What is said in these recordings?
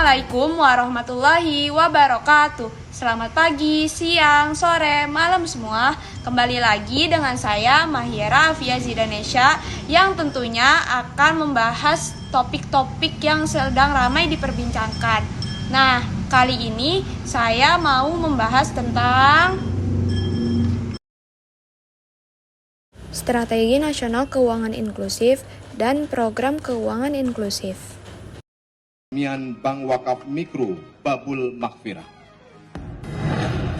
Assalamualaikum warahmatullahi wabarakatuh. Selamat pagi, siang, sore, malam semua. Kembali lagi dengan saya Mahira Afia Zidanesha yang tentunya akan membahas topik-topik yang sedang ramai diperbincangkan. Nah, kali ini saya mau membahas tentang Strategi Nasional Keuangan Inklusif dan Program Keuangan Inklusif. Bank Wakaf Mikro Babul Maghfirah.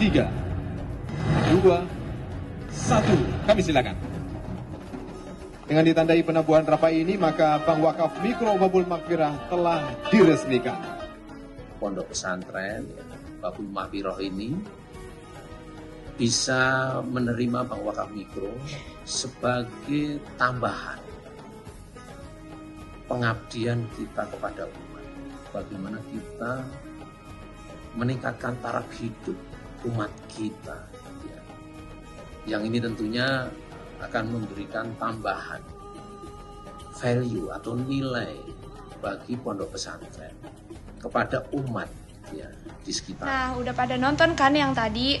3, 2, 1, kami silakan. Dengan ditandai penabuhan rapai ini, maka Bank Wakaf Mikro Babul Maghfirah telah diresmikan. Pondok pesantren Babul Maghfirah ini bisa menerima Bank Wakaf Mikro sebagai tambahan pengabdian kita kepada umat. Bagaimana kita meningkatkan taraf hidup umat kita, ya. Yang ini tentunya akan memberikan tambahan value atau nilai bagi pondok pesantren kepada umat, ya, di sekitar. Nah, udah pada nonton kan yang tadi?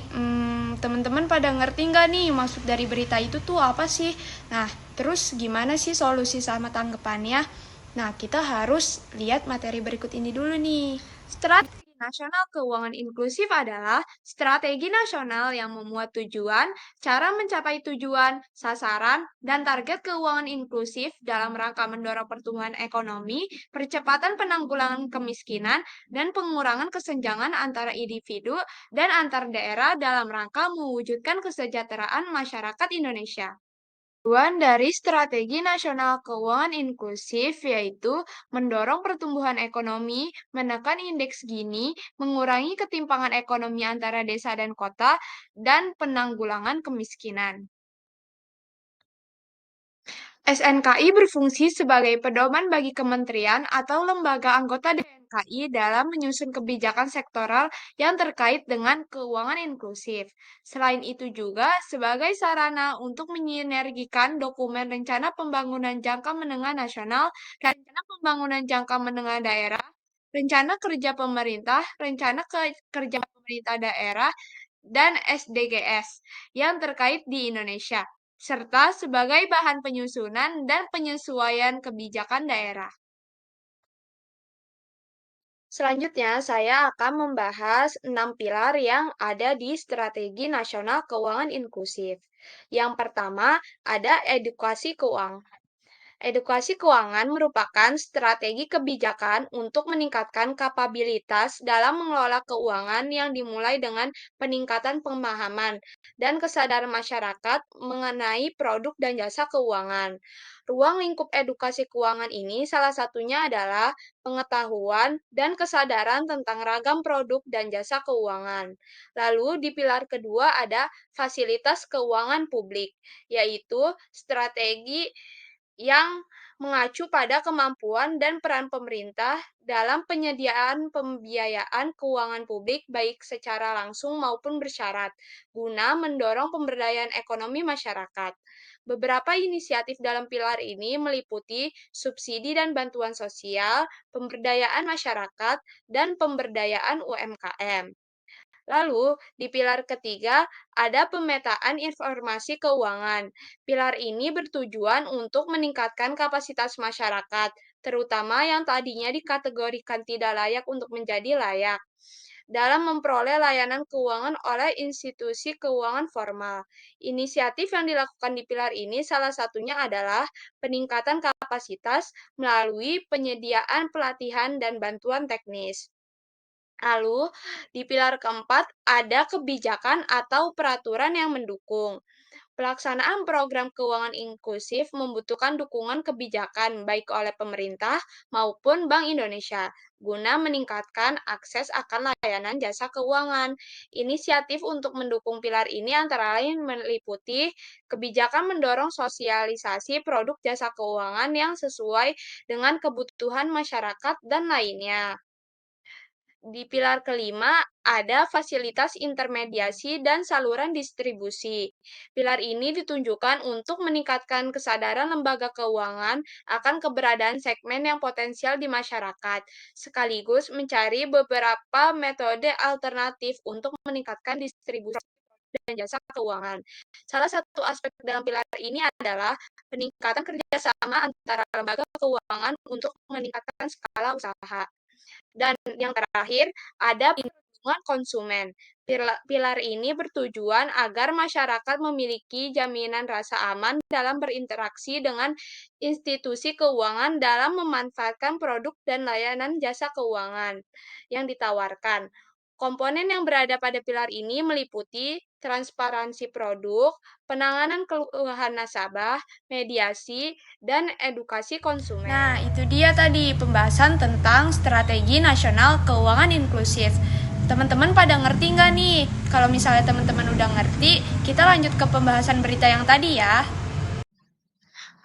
Teman-teman pada ngerti nggak nih maksud dari berita itu tuh apa sih? Nah, terus gimana sih solusi sama tanggapannya? Nah, kita harus lihat materi berikut ini dulu nih. Strategi Nasional Keuangan Inklusif adalah strategi nasional yang memuat tujuan, cara mencapai tujuan, sasaran, dan target keuangan inklusif dalam rangka mendorong pertumbuhan ekonomi, percepatan penanggulangan kemiskinan, dan pengurangan kesenjangan antara individu dan antar daerah dalam rangka mewujudkan kesejahteraan masyarakat Indonesia. Tujuan dari Strategi Nasional Keuangan Inklusif yaitu mendorong pertumbuhan ekonomi, menekan indeks Gini, mengurangi ketimpangan ekonomi antara desa dan kota, dan penanggulangan kemiskinan. SNKI berfungsi sebagai pedoman bagi kementerian atau lembaga anggota DNKI dalam menyusun kebijakan sektoral yang terkait dengan keuangan inklusif. Selain itu juga sebagai sarana untuk menyinergikan dokumen Rencana Pembangunan Jangka Menengah Nasional, Rencana Pembangunan Jangka Menengah Daerah, Rencana Kerja Pemerintah, Rencana Kerja Pemerintah Daerah, dan SDGs yang terkait di Indonesia, serta sebagai bahan penyusunan dan penyesuaian kebijakan daerah. Selanjutnya, saya akan membahas 6 pilar yang ada di Strategi Nasional Keuangan Inklusif. Yang pertama, ada edukasi keuangan. Edukasi keuangan merupakan strategi kebijakan untuk meningkatkan kapabilitas dalam mengelola keuangan yang dimulai dengan peningkatan pemahaman dan kesadaran masyarakat mengenai produk dan jasa keuangan. Ruang lingkup edukasi keuangan ini salah satunya adalah pengetahuan dan kesadaran tentang ragam produk dan jasa keuangan. Lalu di pilar kedua ada fasilitas keuangan publik, yaitu strategi yang mengacu pada kemampuan dan peran pemerintah dalam penyediaan pembiayaan keuangan publik baik secara langsung maupun bersyarat, guna mendorong pemberdayaan ekonomi masyarakat. Beberapa inisiatif dalam pilar ini meliputi subsidi dan bantuan sosial, pemberdayaan masyarakat, dan pemberdayaan UMKM. Lalu, di pilar ketiga, ada pemetaan informasi keuangan. Pilar ini bertujuan untuk meningkatkan kapasitas masyarakat, terutama yang tadinya dikategorikan tidak layak untuk menjadi layak, dalam memperoleh layanan keuangan oleh institusi keuangan formal. Inisiatif yang dilakukan di pilar ini salah satunya adalah peningkatan kapasitas melalui penyediaan pelatihan dan bantuan teknis. Lalu, di pilar keempat ada kebijakan atau peraturan yang mendukung. Pelaksanaan program keuangan inklusif membutuhkan dukungan kebijakan baik oleh pemerintah maupun Bank Indonesia guna meningkatkan akses akan layanan jasa keuangan. Inisiatif untuk mendukung pilar ini antara lain meliputi kebijakan mendorong sosialisasi produk jasa keuangan yang sesuai dengan kebutuhan masyarakat dan lainnya. Di pilar kelima, ada fasilitas intermediasi dan saluran distribusi. Pilar ini ditunjukkan untuk meningkatkan kesadaran lembaga keuangan akan keberadaan segmen yang potensial di masyarakat, sekaligus mencari beberapa metode alternatif untuk meningkatkan distribusi dan jasa keuangan. Salah satu aspek dalam pilar ini adalah peningkatan kerjasama antara lembaga keuangan untuk meningkatkan skala usaha. Dan yang terakhir, ada perlindungan konsumen. Pilar ini bertujuan agar masyarakat memiliki jaminan rasa aman dalam berinteraksi dengan institusi keuangan dalam memanfaatkan produk dan layanan jasa keuangan yang ditawarkan. Komponen yang berada pada pilar ini meliputi transparansi produk, penanganan keluhan nasabah, mediasi, dan edukasi konsumen. Nah, itu dia tadi pembahasan tentang Strategi Nasional Keuangan Inklusif. Teman-teman pada ngerti nggak nih? Kalau misalnya teman-teman udah ngerti, kita lanjut ke pembahasan berita yang tadi ya.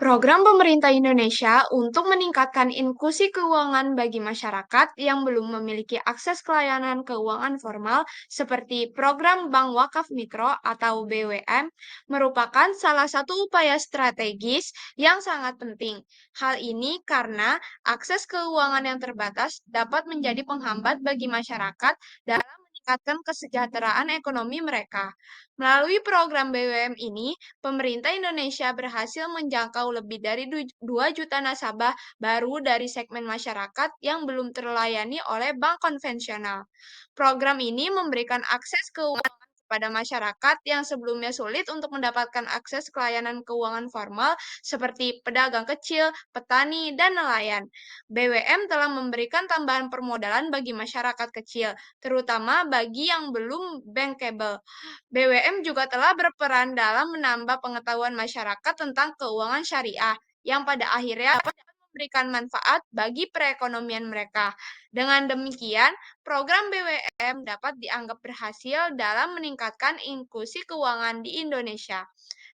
Program pemerintah Indonesia untuk meningkatkan inklusi keuangan bagi masyarakat yang belum memiliki akses ke layanan keuangan formal seperti program Bank Wakaf Mikro atau BWM merupakan salah satu upaya strategis yang sangat penting. Hal ini karena akses keuangan yang terbatas dapat menjadi penghambat bagi masyarakat dalam meningkatkan kesejahteraan ekonomi mereka. Melalui program BWM ini, pemerintah Indonesia berhasil menjangkau lebih dari 2 juta nasabah baru dari segmen masyarakat yang belum terlayani oleh bank konvensional. Program ini memberikan akses keuangan kepada masyarakat yang sebelumnya sulit untuk mendapatkan akses ke layanan keuangan formal seperti pedagang kecil, petani, dan nelayan. BWM telah memberikan tambahan permodalan bagi masyarakat kecil, terutama bagi yang belum bankable. BWM juga telah berperan dalam menambah pengetahuan masyarakat tentang keuangan syariah, yang pada akhirnya dapat memberikan manfaat bagi perekonomian mereka. Dengan demikian, program BWM dapat dianggap berhasil dalam meningkatkan inklusi keuangan di Indonesia.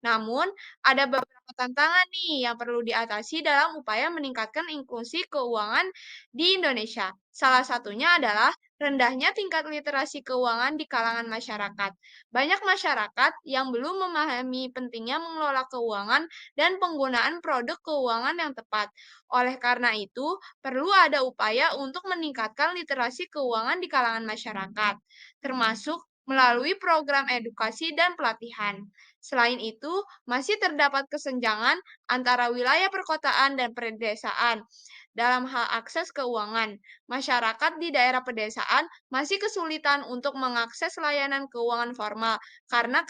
Namun, ada beberapa tantangan nih yang perlu diatasi dalam upaya meningkatkan inklusi keuangan di Indonesia. Salah satunya adalah rendahnya tingkat literasi keuangan di kalangan masyarakat. Banyak masyarakat yang belum memahami pentingnya mengelola keuangan dan penggunaan produk keuangan yang tepat. Oleh karena itu, perlu ada upaya untuk meningkatkan literasi keuangan di kalangan masyarakat, termasuk melalui program edukasi dan pelatihan. Selain itu, masih terdapat kesenjangan antara wilayah perkotaan dan pedesaan dalam hal akses keuangan. Masyarakat di daerah pedesaan masih kesulitan untuk mengakses layanan keuangan formal karena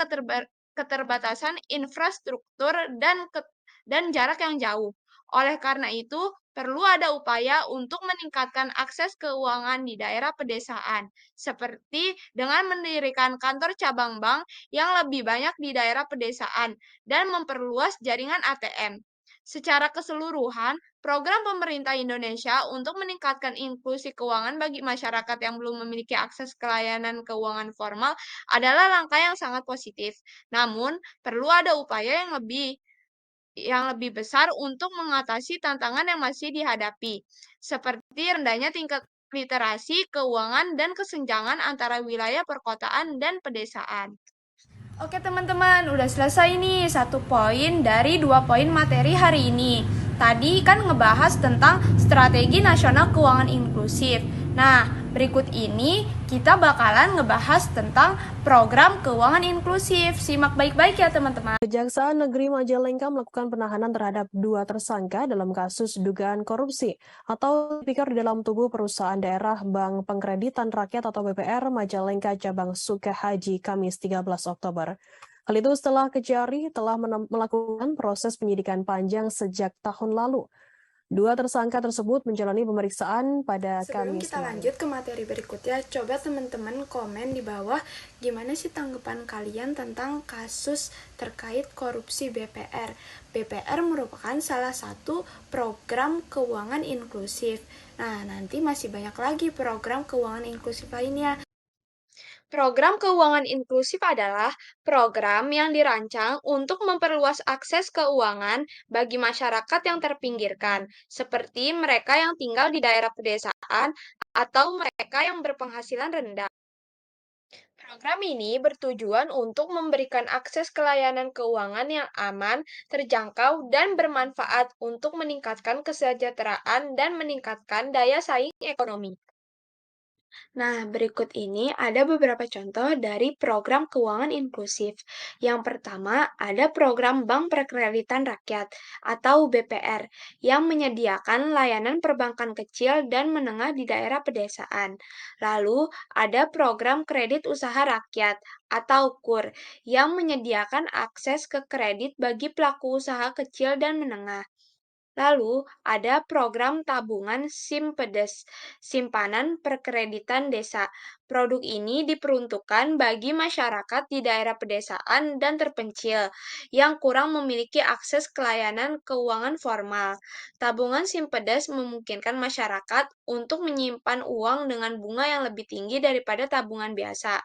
keterbatasan infrastruktur dan jarak yang jauh. Oleh karena itu, perlu ada upaya untuk meningkatkan akses keuangan di daerah pedesaan, seperti dengan mendirikan kantor cabang bank yang lebih banyak di daerah pedesaan dan memperluas jaringan ATM. Secara keseluruhan, program pemerintah Indonesia untuk meningkatkan inklusi keuangan bagi masyarakat yang belum memiliki akses ke layanan keuangan formal adalah langkah yang sangat positif. Namun, perlu ada upaya yang lebih besar untuk mengatasi tantangan yang masih dihadapi, seperti rendahnya tingkat literasi keuangan dan kesenjangan antara wilayah perkotaan dan pedesaan. Oke teman-teman, udah selesai nih 1 poin dari 2 poin materi hari ini. Tadi kan ngebahas tentang Strategi Nasional Keuangan Inklusif. Nah, berikut ini kita bakalan ngebahas tentang program keuangan inklusif. Simak baik-baik ya teman-teman. Kejaksaan Negeri Majalengka melakukan penahanan terhadap 2 tersangka dalam kasus dugaan korupsi atau tipikor di dalam tubuh perusahaan daerah Bank Pengkreditan Rakyat atau BPR Majalengka Cabang Sukahaji Kamis 13 Oktober. Hal itu setelah Kejari telah melakukan proses penyidikan panjang sejak tahun lalu. 2 tersangka tersebut menjalani pemeriksaan pada Sebelum Kamis kita kemarin. lanjut ke materi berikutnya, coba teman-teman komen di bawah gimana sih tanggapan kalian tentang kasus terkait korupsi BPR. BPR merupakan salah satu program keuangan inklusif. Nah, nanti masih banyak lagi program keuangan inklusif lainnya. Program keuangan inklusif adalah program yang dirancang untuk memperluas akses keuangan bagi masyarakat yang terpinggirkan, seperti mereka yang tinggal di daerah pedesaan atau mereka yang berpenghasilan rendah. Program ini bertujuan untuk memberikan akses ke layanan keuangan yang aman, terjangkau, dan bermanfaat untuk meningkatkan kesejahteraan dan meningkatkan daya saing ekonomi. Nah, berikut ini ada beberapa contoh dari program keuangan inklusif. Yang pertama, ada program Bank Perkreditan Rakyat atau BPR yang menyediakan layanan perbankan kecil dan menengah di daerah pedesaan. Lalu, ada program Kredit Usaha Rakyat atau KUR yang menyediakan akses ke kredit bagi pelaku usaha kecil dan menengah. Lalu, ada program tabungan Simpedes, simpanan perkreditan desa. Produk ini diperuntukkan bagi masyarakat di daerah pedesaan dan terpencil yang kurang memiliki akses ke layanan keuangan formal. Tabungan Simpedes memungkinkan masyarakat untuk menyimpan uang dengan bunga yang lebih tinggi daripada tabungan biasa,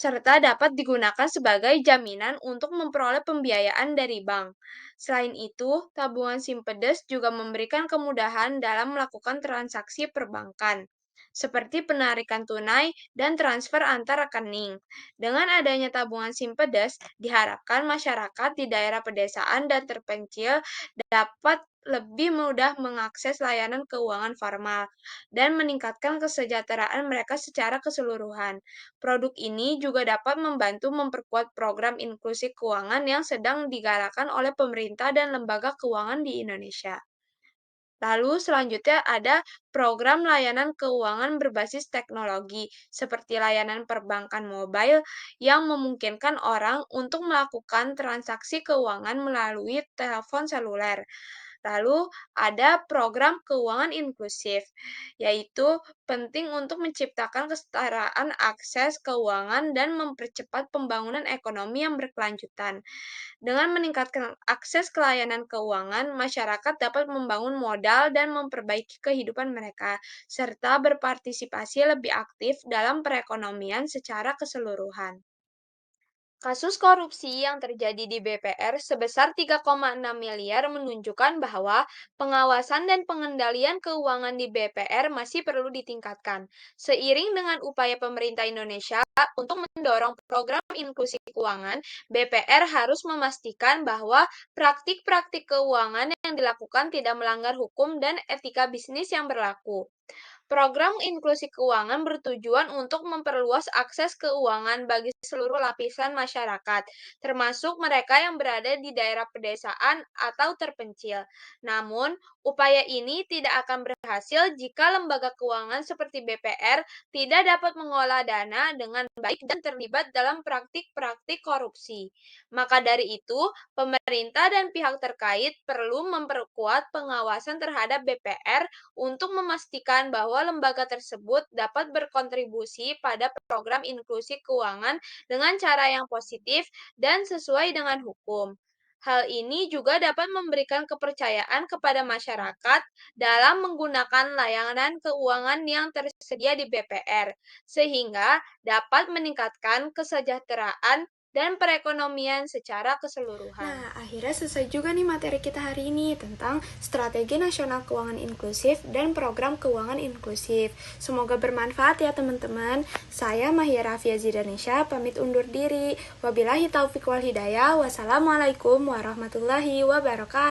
serta dapat digunakan sebagai jaminan untuk memperoleh pembiayaan dari bank. Selain itu, tabungan Simpedes juga memberikan kemudahan dalam melakukan transaksi perbankan, seperti penarikan tunai dan transfer antar rekening. Dengan adanya tabungan Simpedes, diharapkan masyarakat di daerah pedesaan dan terpencil dapat lebih mudah mengakses layanan keuangan formal dan meningkatkan kesejahteraan mereka secara keseluruhan. Produk ini juga dapat membantu memperkuat program inklusi keuangan yang sedang digalakkan oleh pemerintah dan lembaga keuangan di Indonesia. Lalu selanjutnya ada program layanan keuangan berbasis teknologi, seperti layanan perbankan mobile yang memungkinkan orang untuk melakukan transaksi keuangan melalui telepon seluler. Lalu ada program keuangan inklusif, yaitu penting untuk menciptakan kesetaraan akses keuangan dan mempercepat pembangunan ekonomi yang berkelanjutan. Dengan meningkatkan akses ke layanan keuangan, masyarakat dapat membangun modal dan memperbaiki kehidupan mereka, serta berpartisipasi lebih aktif dalam perekonomian secara keseluruhan. Kasus korupsi yang terjadi di BPR sebesar 3,6 miliar menunjukkan bahwa pengawasan dan pengendalian keuangan di BPR masih perlu ditingkatkan. Seiring dengan upaya pemerintah Indonesia untuk mendorong program inklusi keuangan, BPR harus memastikan bahwa praktik-praktik keuangan yang dilakukan tidak melanggar hukum dan etika bisnis yang berlaku. Program inklusi keuangan bertujuan untuk memperluas akses keuangan bagi seluruh lapisan masyarakat, termasuk mereka yang berada di daerah pedesaan atau terpencil. Namun, upaya ini tidak akan berhasil jika lembaga keuangan seperti BPR tidak dapat mengolah dana dengan baik dan terlibat dalam praktik-praktik korupsi. Maka dari itu, pemerintah dan pihak terkait perlu memperkuat pengawasan terhadap BPR untuk memastikan bahwa lembaga tersebut dapat berkontribusi pada program inklusi keuangan dengan cara yang positif dan sesuai dengan hukum. Hal ini juga dapat memberikan kepercayaan kepada masyarakat dalam menggunakan layanan keuangan yang tersedia di BPR, sehingga dapat meningkatkan kesejahteraan dan perekonomian secara keseluruhan. Nah, akhirnya selesai juga nih materi kita hari ini tentang Strategi Nasional Keuangan Inklusif dan Program Keuangan Inklusif. Semoga bermanfaat ya teman-teman. Saya Mahira Fiazidanesha pamit undur diri. Wabillahi taufiq wal hidayah. Wassalamualaikum warahmatullahi wabarakatuh.